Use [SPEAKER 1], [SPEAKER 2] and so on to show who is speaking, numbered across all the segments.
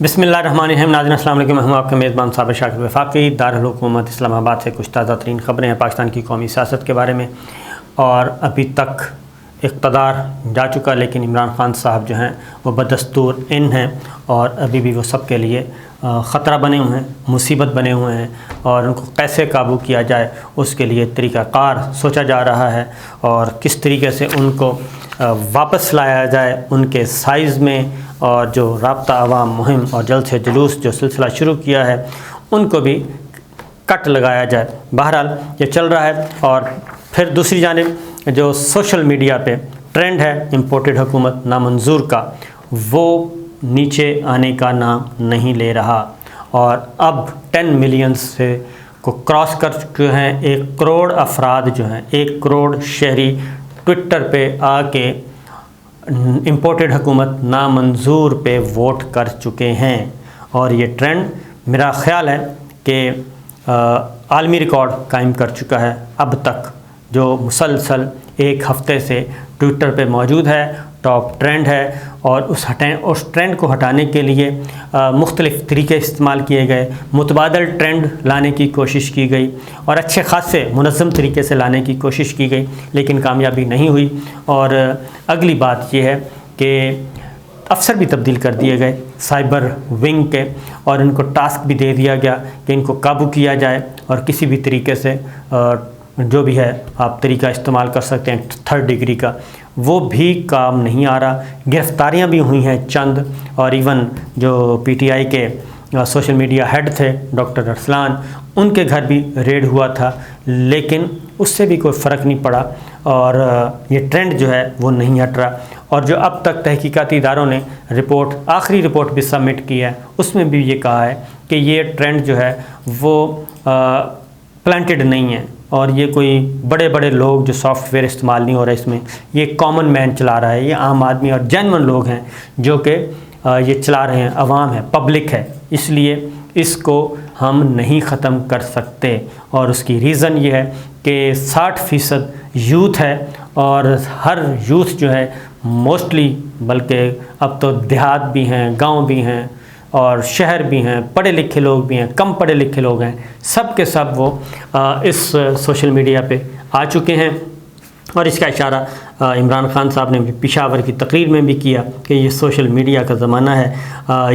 [SPEAKER 1] بسم اللہ الرحمن الرحیم۔ ناظرین السلام علیکم، میں ہوں آپ کا میزبان صابر شاکر وفاقی۔ دارالحکومت اسلام آباد سے کچھ تازہ ترین خبریں ہیں پاکستان کی قومی سیاست کے بارے میں، اور ابھی تک اقتدار جا چکا لیکن عمران خان صاحب جو ہیں وہ بدستور ہیں اور ابھی بھی وہ سب کے لیے خطرہ بنے ہوئے ہیں، مصیبت بنے ہوئے ہیں، اور ان کو کیسے قابو کیا جائے اس کے لیے طریقہ کار سوچا جا رہا ہے، اور کس طریقے سے ان کو واپس لایا جائے ان کے سائز میں، اور جو رابطہ عوام مہم اور جلد سے جلوس جو سلسلہ شروع کیا ہے ان کو بھی کٹ لگایا جائے۔ بہرحال یہ چل رہا ہے۔ اور پھر دوسری جانب جو سوشل میڈیا پہ ٹرینڈ ہے امپورٹڈ حکومت نامنظور کا، وہ نیچے آنے کا نام نہیں لے رہا، اور اب 10 ملین سے کو کراس کر چکے ہیں۔ 1 کروڑ افراد جو ہیں، 1 کروڑ شہری ٹویٹر پہ آ کے امپورٹڈ حکومت نامنظور پہ ووٹ کر چکے ہیں، اور یہ ٹرینڈ میرا خیال ہے کہ عالمی ریکارڈ قائم کر چکا ہے۔ اب تک جو مسلسل 1 ہفتے سے ٹویٹر پہ موجود ہے، ٹاپ ٹرینڈ ہے، اور اس ٹرینڈ کو ہٹانے کے لیے مختلف طریقے استعمال کیے گئے، متبادل ٹرینڈ لانے کی کوشش کی گئی، اور اچھے خاصے منظم طریقے سے لانے کی کوشش کی گئی لیکن کامیابی نہیں ہوئی۔ اور اگلی بات یہ ہے کہ افسر بھی تبدیل کر دیے گئے سائبر ونگ کے، اور ان کو ٹاسک بھی دے دیا گیا کہ ان کو قابو کیا جائے، اور کسی بھی طریقے سے جو بھی ہے آپ طریقہ استعمال کر سکتے ہیں 3rd ڈگری کا، وہ بھی کام نہیں آ رہا۔ گرفتاریاں بھی ہوئی ہیں چند، اور ایون جو پی ٹی آئی کے سوشل میڈیا ہیڈ تھے ڈاکٹر ارسلان، ان کے گھر بھی ریڈ ہوا تھا لیکن اس سے بھی کوئی فرق نہیں پڑا، اور یہ ٹرینڈ جو ہے وہ نہیں ہٹ رہا۔ اور جو اب تک تحقیقاتی اداروں نے آخری رپورٹ بھی سبمٹ کی ہے، اس میں بھی یہ کہا ہے کہ یہ ٹرینڈ جو ہے وہ پلانٹڈ نہیں ہے، اور یہ کوئی بڑے بڑے لوگ جو سافٹ ویئر استعمال نہیں ہو رہا ہے اس میں، یہ کامن مین چلا رہا ہے، یہ عام آدمی اور جینون لوگ ہیں جو کہ یہ چلا رہے ہیں، عوام ہے، پبلک ہے، اس لیے اس کو ہم نہیں ختم کر سکتے۔ اور اس کی ریزن یہ ہے کہ 60% یوتھ ہے، اور ہر یوتھ جو ہے موسٹلی، بلکہ اب تو دیہات بھی ہیں، گاؤں بھی ہیں، اور شہر بھی ہیں، پڑھے لکھے لوگ بھی ہیں، کم پڑھے لکھے لوگ ہیں، سب کے سب وہ اس سوشل میڈیا پہ آ چکے ہیں۔ اور اس کا اشارہ عمران خان صاحب نے بھی پشاور کی تقریر میں بھی کیا کہ یہ سوشل میڈیا کا زمانہ ہے،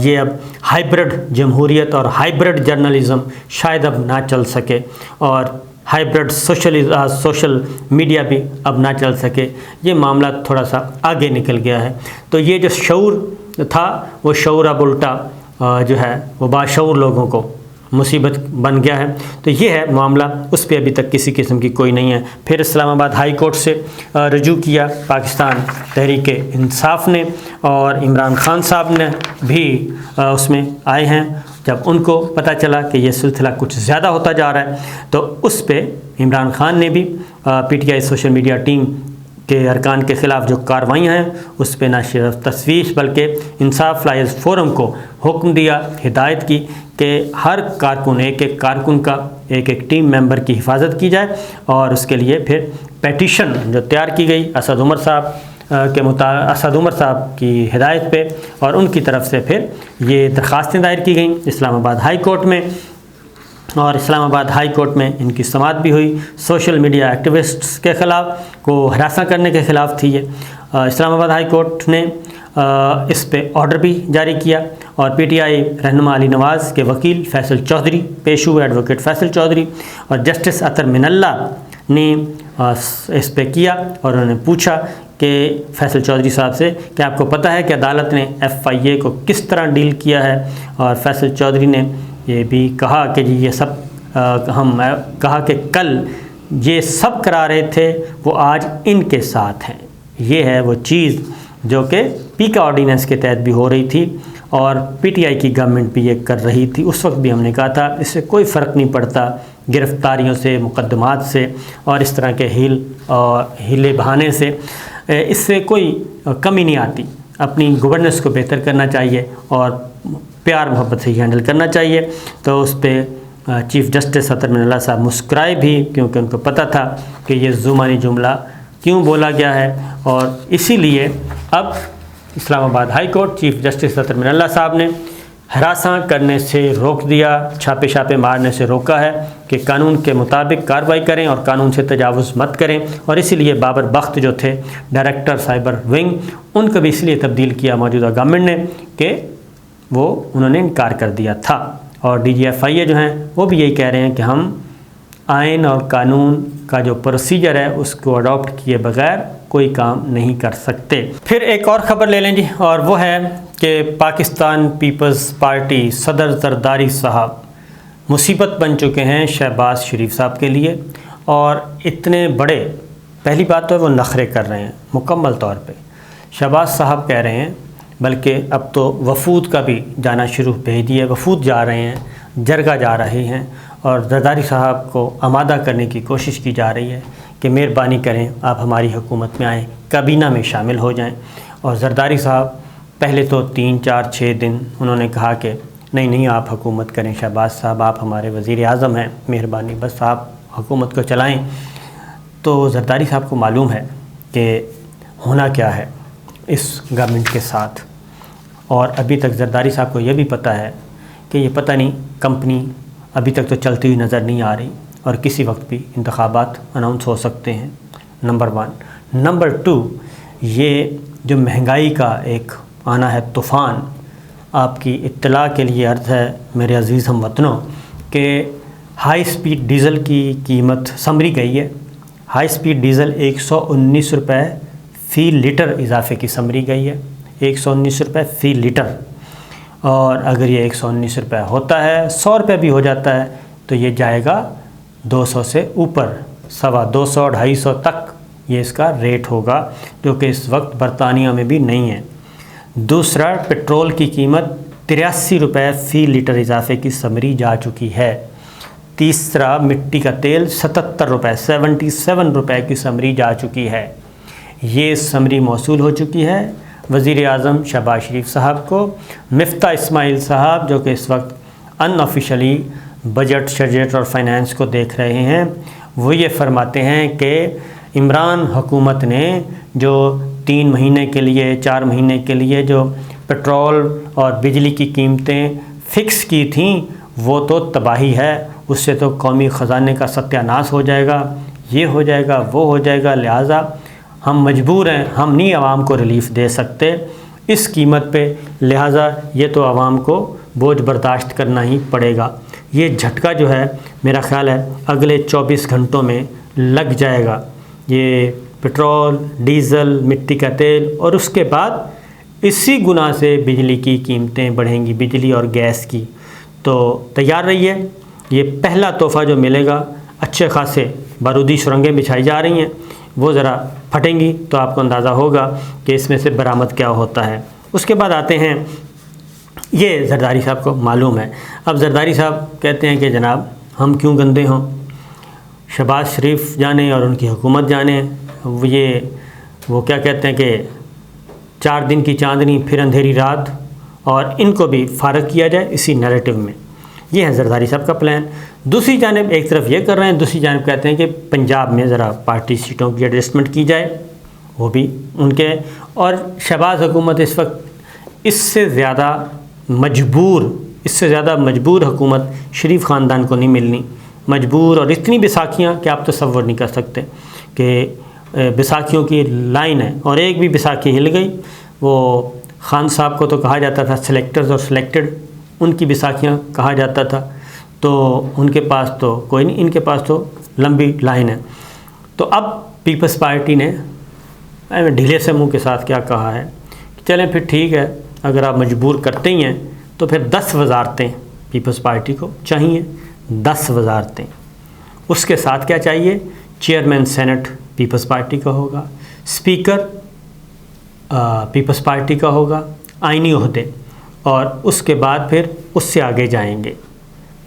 [SPEAKER 1] یہ اب ہائبرڈ جمہوریت اور ہائبرڈ جرنلزم شاید اب نہ چل سکے، اور ہائبرڈ سوشل میڈیا بھی اب نہ چل سکے۔ یہ معاملہ تھوڑا سا آگے نکل گیا ہے۔ تو یہ جو شعور تھا وہ شعور اب الٹا جو ہے وہ باشعور لوگوں کو مصیبت بن گیا ہے۔ تو یہ ہے معاملہ، اس پہ ابھی تک کسی قسم کی کوئی نہیں ہے۔ پھر اسلام آباد ہائی کورٹ سے رجوع کیا پاکستان تحریک انصاف نے، اور عمران خان صاحب نے بھی اس میں آئے ہیں۔ جب ان کو پتہ چلا کہ یہ سلسلہ کچھ زیادہ ہوتا جا رہا ہے تو اس پہ عمران خان نے بھی P T I social media team کے ارکان کے خلاف جو کارروائیاں ہیں اس پہ نہ صرف تشویش بلکہ انصاف لائز فورم کو حکم دیا، ہدایت کی کہ ہر کارکن، ایک کارکن کا ایک ٹیم ممبر کی حفاظت کی جائے، اور اس کے لیے پھر پیٹیشن جو تیار کی گئی اسد عمر صاحب کی ہدایت پہ، اور ان کی طرف سے پھر یہ درخواستیں دائر کی گئیں اسلام آباد ہائی کورٹ میں، اور اسلام آباد ہائی کورٹ میں ان کی سماعت بھی ہوئی۔ سوشل میڈیا ایکٹیوسٹس کے خلاف کو ہراساں کرنے کے خلاف تھی یہ۔ اسلام آباد ہائی کورٹ نے اس پہ آرڈر بھی جاری کیا، اور پی ٹی آئی رہنما علی نواز کے وکیل فیصل چودھری پیش ہوئے، ایڈوکیٹ فیصل چودھری، اور جسٹس اطہر من اللہ نے اس پہ کیا، اور انہوں نے پوچھا کہ فیصل چودھری صاحب سے کہ آپ کو پتہ ہے کہ عدالت نے FIA کو کس طرح ڈیل کیا ہے، اور فیصل چودھری نے یہ بھی کہا کہ جی یہ سب کہا کہ کل یہ سب کرا رہے تھے وہ آج ان کے ساتھ ہیں۔ یہ ہے وہ چیز جو کہ پیکا آرڈیننس کے تحت بھی ہو رہی تھی، اور پی ٹی آئی کی گورنمنٹ بھی یہ کر رہی تھی۔ اس وقت بھی ہم نے کہا تھا اس سے کوئی فرق نہیں پڑتا، گرفتاریوں سے، مقدمات سے، اور اس طرح کے ہیلے بہانے سے اس سے کوئی کمی نہیں آتی۔ اپنی گورننس کو بہتر کرنا چاہیے اور پیار محبت سے ہی ہینڈل کرنا چاہیے۔ تو اس پہ چیف جسٹس اطہر من اللہ صاحب مسکرائے بھی، کیونکہ ان کو پتہ تھا کہ یہ زمانی جملہ کیوں بولا گیا ہے، اور اسی لیے اب اسلام آباد ہائی کورٹ چیف جسٹس اطہر من اللہ صاحب نے ہراساں کرنے سے روک دیا، چھاپے مارنے سے روکا ہے کہ قانون کے مطابق کارروائی کریں اور قانون سے تجاوز مت کریں، اور اسی لیے بابر بخت جو تھے ڈائریکٹر سائبر ونگ، ان کو بھی اس لیے تبدیل کیا موجودہ گورنمنٹ نے کہ انہوں نے انکار کر دیا تھا۔ اور DGFIA جو ہیں وہ بھی یہی کہہ رہے ہیں کہ ہم آئین اور قانون کا جو پروسیجر ہے اس کو اڈاپٹ کیے بغیر کوئی کام نہیں کر سکتے۔ پھر ایک اور خبر لے لیں جی، اور وہ ہے کہ پاکستان پیپلز پارٹی صدر زرداری صاحب مصیبت بن چکے ہیں شہباز شریف صاحب کے لیے، اور اتنے بڑے، پہلی بات تو وہ نخرے کر رہے ہیں مکمل طور پہ، شہباز صاحب کہہ رہے ہیں، بلکہ اب تو وفود کا بھی جانا شروع بھیج دیا، وفود جا رہے ہیں، جرگہ جا رہے ہیں، اور زرداری صاحب کو آمادہ کرنے کی کوشش کی جا رہی ہے کہ مہربانی کریں آپ ہماری حکومت میں آئیں، کابینہ میں شامل ہو جائیں۔ اور زرداری صاحب پہلے تو 3 4 6 دن انہوں نے کہا کہ نہیں آپ حکومت کریں، شہباز صاحب آپ ہمارے وزیر اعظم ہیں، مہربانی بس آپ حکومت کو چلائیں۔ تو زرداری صاحب کو معلوم ہے کہ ہونا کیا ہے اس گورنمنٹ کے ساتھ، اور ابھی تک زرداری صاحب کو یہ بھی پتہ ہے کہ یہ پتہ نہیں کمپنی ابھی تک تو چلتی ہوئی نظر نہیں آ رہی، اور کسی وقت بھی انتخابات اناؤنس ہو سکتے ہیں، نمبر 1۔ نمبر 2، یہ جو مہنگائی کا ایک آنا ہے طوفان، آپ کی اطلاع کے لیے عرض ہے میرے عزیز ہم وطنوں کہ ہائی سپیڈ ڈیزل کی قیمت سمری گئی ہے۔ ہائی سپیڈ ڈیزل 119 روپے فی لیٹر اضافے کی سمری گئی ہے، 119 روپے فی لیٹر، اور اگر یہ 119 روپے ہوتا ہے، 100 روپے بھی ہو جاتا ہے تو یہ جائے گا 200 سے اوپر، 250 250 تک یہ اس کا ریٹ ہوگا، جو کہ اس وقت برطانیہ میں بھی نہیں ہے۔ دوسرا، پٹرول کی قیمت 83 روپے فی لیٹر اضافے کی سمری جا چکی ہے۔ تیسرا، مٹی کا تیل 77 روپے 77 روپے کی سمری جا چکی ہے۔ یہ سمری موصول ہو چکی ہے وزیر اعظم شہباز شریف صاحب کو۔ مفتاح اسماعیل صاحب جو کہ اس وقت ان آفیشلی بجٹ شجٹ اور فائنانس کو دیکھ رہے ہیں، وہ یہ فرماتے ہیں کہ عمران حکومت نے جو 3 مہینے کے لیے 4 مہینے کے لیے جو پٹرول اور بجلی کی قیمتیں فکس کی تھیں وہ تو تباہی ہے، اس سے تو قومی خزانے کا ستیہ ناش ہو جائے گا، یہ ہو جائے گا، وہ ہو جائے گا، لہٰذا ہم مجبور ہیں، ہم نہیں عوام کو ریلیف دے سکتے اس قیمت پہ، لہٰذا یہ تو عوام کو بوجھ برداشت کرنا ہی پڑے گا۔ یہ جھٹکا جو ہے میرا خیال ہے اگلے 24 گھنٹوں میں لگ جائے گا، یہ پٹرول، ڈیزل، مٹی کا تیل، اور اس کے بعد اسی گنا سے بجلی کی قیمتیں بڑھیں گی، بجلی اور گیس کی۔ تو تیار رہیے، یہ پہلا تحفہ جو ملے گا، اچھے خاصے بارودی سرنگیں بچھائی جا رہی ہیں، وہ ذرا پھٹیں گی تو آپ کو اندازہ ہوگا کہ اس میں سے برآمد کیا ہوتا ہے۔ اس کے بعد آتے ہیں، یہ زرداری صاحب کو معلوم ہے۔ اب زرداری صاحب کہتے ہیں کہ جناب ہم کیوں گندے ہوں، شہباز شریف جانے اور ان کی حکومت جانے، وہ کیا کہتے ہیں کہ 4 دن کی چاندنی پھر اندھیری رات، اور ان کو بھی فارغ کیا جائے اسی نیریٹو میں۔ یہ ہے زرداری صاحب کا پلان۔ دوسری جانب ایک طرف یہ کر رہے ہیں، دوسری جانب کہتے ہیں کہ پنجاب میں ذرا پارٹی سیٹوں کی ایڈجسٹمنٹ کی جائے، وہ بھی ان کے، اور شہباز حکومت اس وقت اس سے زیادہ مجبور حکومت شریف خاندان کو نہیں ملنی، مجبور، اور اتنی بیساکھیاں کہ آپ تصور نہیں کر سکتے کہ بیساکھیوں کی لائن ہے، اور ایک بھی بیساکھی ہل گئی، وہ خان صاحب کو تو کہا جاتا تھا سلیکٹرز اور سلیکٹڈ، ان کی بیساکھیاں کہا جاتا تھا، تو ان کے پاس تو کوئی نہیں، ان کے پاس تو لمبی لائن ہے۔ تو اب پیپلز پارٹی نے ڈھیلے سے منہ کے ساتھ کیا کہا ہے کہ چلیں پھر ٹھیک ہے، اگر آپ مجبور کرتے ہی ہیں تو پھر 10 وزارتیں پیپلز پارٹی کو چاہیے، 10 وزارتیں۔ اس کے ساتھ کیا چاہیے؟ چیئرمین سینٹ پیپلز پارٹی کا ہوگا، اسپیکر پیپلز پارٹی کا ہوگا، آئینی عہدے، اور اس کے بعد پھر اس سے آگے جائیں گے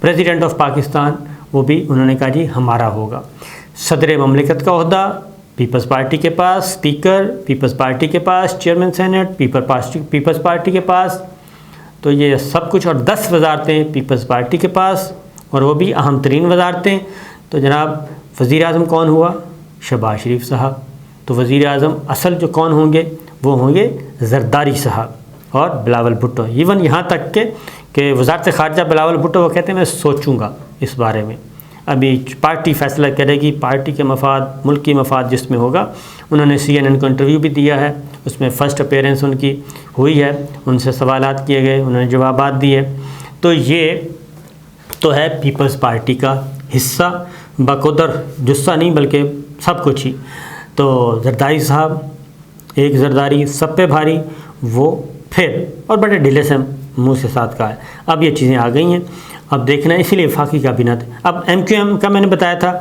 [SPEAKER 1] پریزیڈنٹ آف پاکستان، وہ بھی انہوں نے کہا جی ہمارا ہوگا، صدر مملکت کا عہدہ پیپلز پارٹی کے پاس، اسپیکر پیپلز پارٹی کے پاس، چیئرمین سینٹ پیپلز پارٹی کے پاس، تو یہ سب کچھ، اور 10 وزارتیں پیپلز پارٹی کے پاس، اور وہ بھی اہم ترین وزارتیں۔ تو جناب وزیر اعظم کون ہوا؟ شہباز شریف صاحب۔ تو وزیر اعظم اصل جو کون ہوں گے وہ ہوں گے زرداری صاحب، اور بلاول بھٹو، ایون یہاں تک کہ وزارت خارجہ بلاول بھٹو وہ کہتے ہیں میں سوچوں گا اس بارے میں، ابھی پارٹی فیصلہ کرے گی، پارٹی کے مفاد، ملک کی مفاد جس میں ہوگا۔ انہوں نے CNN کو انٹرویو بھی دیا ہے، اس میں فرسٹ اپیرنس ان کی ہوئی ہے، ان سے سوالات کیے گئے، انہوں نے جوابات دیے۔ تو یہ تو ہے پیپلز پارٹی کا حصہ، بقدر جثہ نہیں بلکہ سب کچھ ہی۔ تو زرداری صاحب، ایک زرداری سب پہ بھاری، وہ پھر اور بڑے ڈھیلے سے منہ سے ساتھ کا ہے۔ اب یہ چیزیں آ گئی ہیں، اب دیکھنا ہے، اسی لیے وفاقی کابینہ اب MQM کا میں نے بتایا تھا،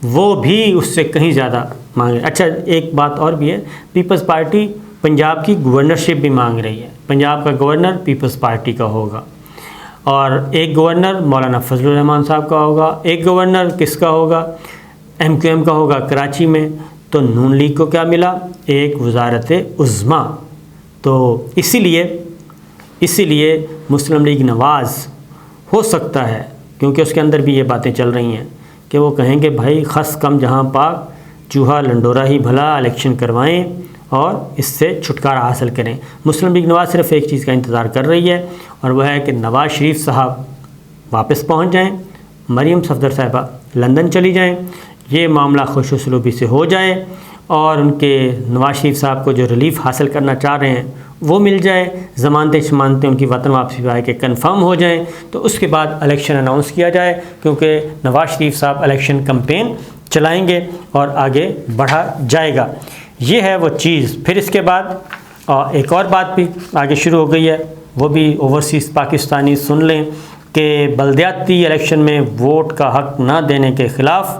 [SPEAKER 1] وہ بھی اس سے کہیں زیادہ مانگ رہے۔ اچھا ایک بات اور بھی ہے، پیپلز پارٹی پنجاب کی گورنرشپ بھی مانگ رہی ہے، پنجاب کا گورنر پیپلز پارٹی کا ہوگا، اور ایک گورنر مولانا فضل الرحمان صاحب کا ہوگا، ایک گورنر کس کا ہوگا، MQM کا ہوگا کراچی میں۔ تو نون لیگ کو کیا ملا؟ ایک وزارت عظمیٰ۔ تو اسی لیے مسلم لیگ نواز ہو سکتا ہے، کیونکہ اس کے اندر بھی یہ باتیں چل رہی ہیں کہ وہ کہیں گے بھائی خس کم جہاں پاک، چوہا لنڈورا ہی بھلا، الیکشن کروائیں اور اس سے چھٹکارا حاصل کریں۔ مسلم لیگ نواز صرف ایک چیز کا انتظار کر رہی ہے، اور وہ ہے کہ نواز شریف صاحب واپس پہنچ جائیں، مریم صفدر صاحبہ لندن چلی جائیں، یہ معاملہ خوش اسلوبی سے ہو جائے، اور ان کے نواز شریف صاحب کو جو ریلیف حاصل کرنا چاہ رہے ہیں وہ مل جائے، ضمانتیں شمانتیں ان کی وطن واپسی آئے کہ کنفرم ہو جائیں، تو اس کے بعد الیکشن اناؤنس کیا جائے، کیونکہ نواز شریف صاحب الیکشن کمپین چلائیں گے اور آگے بڑھا جائے گا۔ یہ ہے وہ چیز۔ پھر اس کے بعد ایک اور بات بھی آگے شروع ہو گئی ہے، وہ بھی اوورسیز پاکستانی سن لیں کہ بلدیاتی الیکشن میں ووٹ کا حق نہ دینے کے خلاف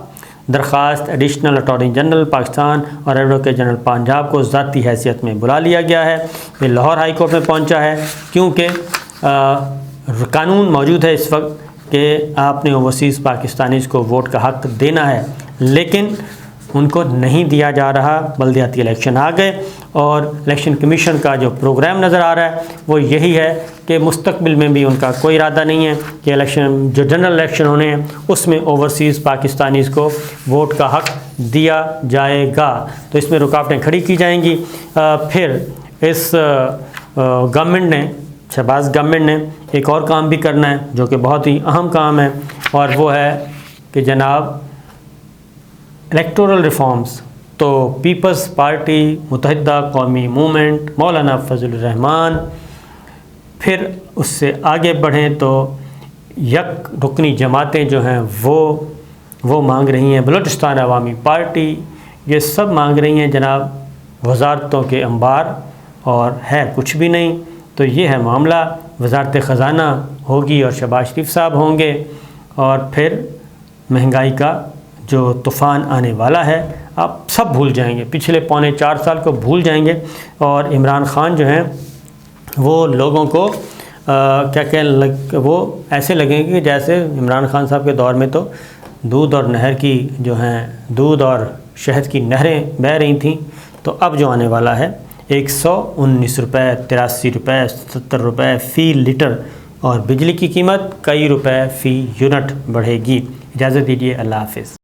[SPEAKER 1] درخواست ایڈیشنل اٹارنی جنرل پاکستان اور ایڈوکیٹ جنرل پنجاب کو ذاتی حیثیت میں بلا لیا گیا ہے۔ یہ لاہور ہائی کورٹ میں پہنچا ہے، کیونکہ قانون موجود ہے اس وقت کہ آپ نے اوورسیز پاکستانیز کو ووٹ کا حق دینا ہے، لیکن ان کو نہیں دیا جا رہا۔ بلدیاتی الیکشن آ گئے، اور الیکشن کمیشن کا جو پروگرام نظر آ رہا ہے وہ یہی ہے کہ مستقبل میں بھی ان کا کوئی ارادہ نہیں ہے کہ الیکشن جو جنرل الیکشن ہونے ہیں اس میں اوورسیز پاکستانیز کو ووٹ کا حق دیا جائے گا۔ تو اس میں رکاوٹیں کھڑی کی جائیں گی۔ پھر اس گورنمنٹ نے، شہباز گورنمنٹ نے ایک اور کام بھی کرنا ہے جو کہ بہت ہی اہم کام ہے، اور وہ ہے کہ جناب الیکٹورل ریفارمز۔ تو پیپلز پارٹی، متحدہ قومی موومنٹ، مولانا فضل الرحمان، پھر اس سے آگے بڑھیں تو یک رکنی جماعتیں جو ہیں وہ مانگ رہی ہیں، بلوچستان عوامی پارٹی، یہ سب مانگ رہی ہیں جناب وزارتوں کے انبار، اور ہے کچھ بھی نہیں۔ تو یہ ہے معاملہ، وزارت خزانہ ہوگی اور شہباز شریف صاحب ہوں گے، اور پھر مہنگائی کا جو طوفان آنے والا ہے آپ سب بھول جائیں گے، پچھلے 4.25 سال کو بھول جائیں گے، اور عمران خان جو ہیں وہ لوگوں کو وہ ایسے لگیں گے جیسے عمران خان صاحب کے دور میں تو دودھ اور نہر کی جو ہیں دودھ اور شہد کی نہریں بہہ رہی تھیں، تو اب جو آنے والا ہے 119 روپے، 83 روپے، 70 روپے فی لیٹر، اور بجلی کی قیمت کئی روپے فی یونٹ بڑھے گی۔ اجازت دیجیے، اللہ حافظ۔